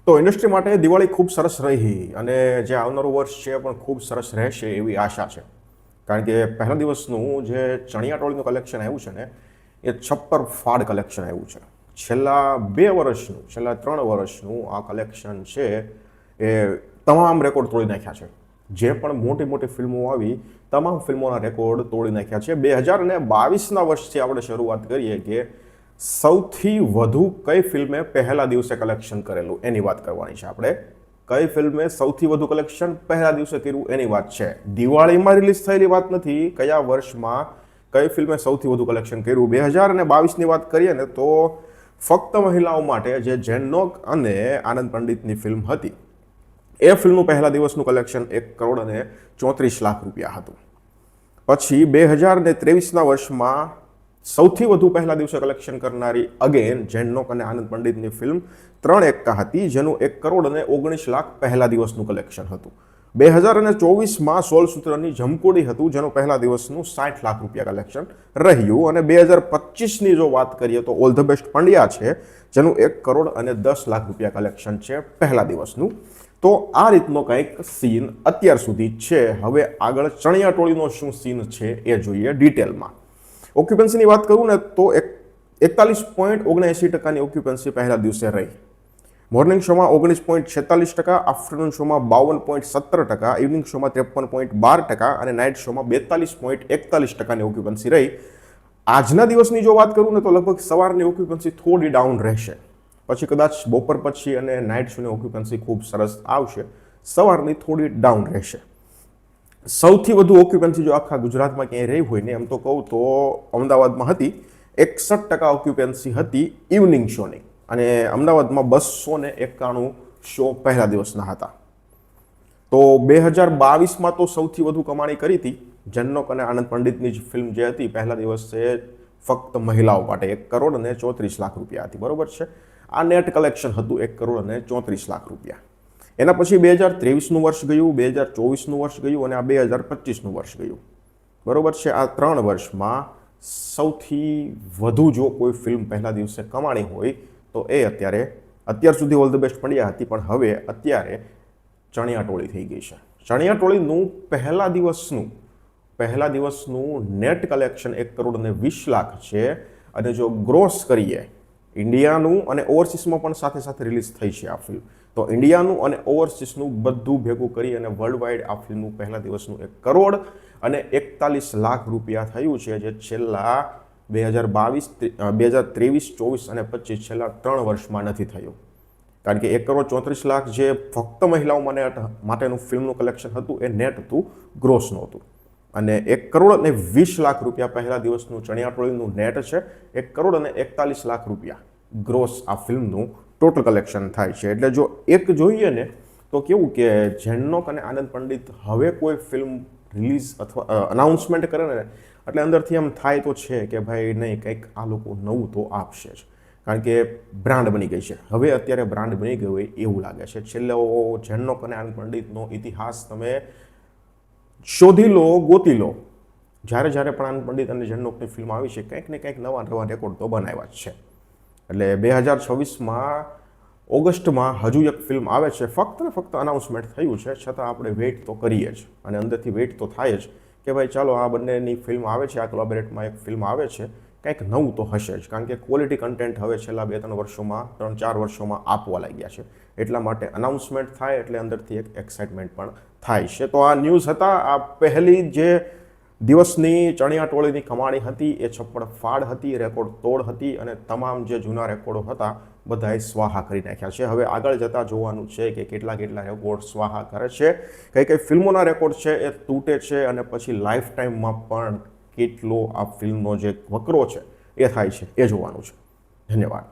તો ઇન્ડસ્ટ્રી માટે દિવાળી ખૂબ સરસ રહી અને જે આવનારું વર્ષ છે પણ ખૂબ સરસ રહેશે એવી આશા છે. કારણ કે પહેલા દિવસનું જે ચણિયાટોળીનું કલેક્શન આવ્યું છે ને એ છપ્પર ફાડ કલેક્શન આવ્યું છે. છેલ્લા 2 વર્ષનું, છેલ્લા 3 વર્ષનું આ કલેક્શન છે એ તમામ રેકોર્ડ તોડી નાખ્યા છે. જે પણ મોટી મોટી ફિલ્મો આવી તમામ ફિલ્મોના રેકોર્ડ તોડી નાખ્યા છે. 2022ના વર્ષથી આપણે શરૂઆત કરીએ કે સૌથી વધુ કઈ ફિલ્મે પહેલા દિવસે કલેક્શન કરેલું એની વાત કરવાની છે આપણે. કઈ ફિલ્મે સૌથી વધુ કલેક્શન પહેલા દિવસે કર્યું એની વાત છે. દિવાળીમાં રિલીઝ થયેલી વાત નથી, કયા વર્ષમાં કઈ ફિલ્મે સૌથી વધુ કલેક્શન કર્યું. 2022ની વાત કરીએ ને તો ફક્ત મહિલાઓ માટે જે જેનનોક અને આનંદ પંડિતની ફિલ્મ હતી એ ફિલ્મનું પહેલા દિવસનું કલેક્શન 1,34,00,000 રૂપિયા હતું. પછી 2023ના વર્ષમાં સૌથી વધુ પહેલા દિવસે કલેક્શન કરનારી અગેન જેનનોક અને આનંદ પંડિતની ફિલ્મ 3 એક્કા હતી, જેનું 1,19,00,000 પહેલા દિવસનું કલેક્શન હતું. 2024માં 16 સૂત્રની જમકોડી હતું, જેનું પહેલા દિવસનું 60,00,000 રૂપિયા કલેક્શન રહ્યું. અને 2025ની જો વાત કરીએ તો ઓલ ધ બેસ્ટ પંડ્યા છે, જેનું 1,10,00,000 રૂપિયા કલેક્શન છે પહેલા દિવસનું. તો આ રીતનો કંઈક સીન અત્યાર સુધી છે. હવે આગળ ચણિયાટોળીનો શું સીન છે એ જોઈએ ડિટેલમાં. ઓક્યુપન્સીની વાત કરું ને તો 41.79% ઓક્યુપન્સી પહેલા દિવસે રહી. મોર્નિંગ શોમાં 19.46%, આફ્ટરનૂન શોમાં 52.17%, ઇવનિંગ શોમાં 53.12% અને નાઇટ શોમાં 42.41% ઓક્યુપન્સી રહી. આજના દિવસની જો વાત કરું ને તો લગભગ સવારની ઓક્યુપન્સી થોડી ડાઉન રહેશે. પછી કદાચ બપોર પછી અને નાઇટ શોની ઓક્યુપન્સી ખૂબ સરસ આવશે. સવારની થોડી ડાઉન રહેશે. સૌથી વધુ ઓક્યુપન્સી જો આખા ગુજરાતમાં ક્યાંય રહી હોય ને એમ તો કહું તો અમદાવાદમાં હતી. 61% ઓક્યુપન્સી હતી ઇવનિંગ શોની અને અમદાવાદમાં 291 શો પહેલા દિવસના હતા. તો 2022માં તો સૌથી વધુ કમાણી કરી હતી જેનનોક અને આનંદ પંડિતની જ ફિલ્મ જે હતી પહેલા દિવસે ફક્ત મહિલાઓ માટે 1,34,00,000 રૂપિયા હતી. બરોબર છે. આ નેટ કલેક્શન હતું 1,34,00,000 રૂપિયા. એના પછી 2023નું વર્ષ ગયું, 2024નું વર્ષ ગયું અને આ 2025નું વર્ષ ગયું. બરોબર છે. આ 3 વર્ષમાં સૌથી વધુ જો કોઈ ફિલ્મ પહેલા દિવસે કમાણી હોય તો એ અત્યાર સુધી ઓલ ધ બેસ્ટ પંડ્યા હતી, પણ હવે અત્યારે ચણિયાટોળી થઈ ગઈ છે. ચણિયાટોળીનું પહેલા દિવસનું નેટ કલેક્શન 1,20,00,000 છે. અને જો ગ્રોસ કરીએ ઇન્ડિયાનું અને ઓવરસીસમાં પણ સાથે સાથે રિલીઝ થઈ છે આ ફિલ્મ, તો ઇન્ડિયાનું અને ઓવરસીસનું બધું ભેગું કરી અને વર્લ્ડ વાઇડ આ ફિલ્મનું પહેલા દિવસનું 1,41,00,000 રૂપિયા થયું છે, જે છેલ્લા 2022, 2023, 24 અને 25 છેલ્લા 3 વર્ષમાં નથી થયું. કારણ કે 1,34,00,000 જે ફક્ત મહિલાઓ માટેનું ફિલ્મનું કલેક્શન હતું એ નેટ હતું, ગ્રોસ નહોતું. અને 1,20,00,000 રૂપિયા પહેલા દિવસનું ચણિયાટોળીનું નેટ છે. 1,41,00,000 રૂપિયા ગ્રોસ આ ફિલ્મનું ટોટલ કલેક્શન થાય છે. એટલે જો એક જોઈએ ને તો કેવું કે જેનનોક અને આનંદ પંડિત હવે કોઈ ફિલ્મ રિલીઝ અથવા અનાઉન્સમેન્ટ કરે ને એટલે અંદરથી એમ થાય તો છે કે ભાઈ નહીં, કંઈક આ લોકો નવું તો આપશે જ. કારણ કે બ્રાન્ડ બની ગઈ છે. હવે અત્યારે બ્રાન્ડ બની ગઈ હોય એવું લાગે છે. છેલ્લો જેનનોક અને આનંદ પંડિતનો ઇતિહાસ તમે શોધી લો, ગોતી લો. જ્યારે પણ આનંદ પંડિત અને જેનનોકની ફિલ્મ આવી છે કંઈક ને કંઈક નવા રેકોર્ડ તો બનાવ્યા જ છે. એટલે 2026માં ઓગસ્ટમાં હજુ એક ફિલ્મ આવે છે. ફક્ત ને ફક્ત અનાઉન્સમેન્ટ થયું છે, છતાં આપણે વેઇટ તો કરીએ જ. અને અંદરથી વેઇટ તો થાય જ કે ભાઈ ચાલો આ બંનેની ફિલ્મ આવે છે, આ કોલેબોરેટમાં એક ફિલ્મ આવે છે, કંઈક નવું તો હશે જ. કારણ કે ક્વોલિટી કન્ટેન્ટ હવે છેલ્લા 2-3 વર્ષોમાં, 3-4 વર્ષોમાં આપવા લાગ્યા છે. એટલા માટે અનાઉન્સમેન્ટ થાય એટલે અંદરથી એક એક્સાઇટમેન્ટ પણ થાય છે. તો આ ન્યૂઝ હતા. આ પહેલી જે દિવસની ચણિયાટોળીની કમાણી હતી એ છપ્પડ ફાડ હતી, રેકોર્ડ તોડ હતી અને તમામ જે જૂના રેકોર્ડો હતા બધાએ સ્વાહા કરી નાખ્યા છે. હવે આગળ જતાં જોવાનું છે કે કેટલા રેકોર્ડ સ્વાહા કરે છે, કઈ ફિલ્મોના રેકોર્ડ છે એ તૂટે છે અને પછી લાઈફ ટાઈમમાં પણ કેટલો આ ફિલ્મનો જે વકરો છે એ થાય છે એ જોવાનું છે. ધન્યવાદ.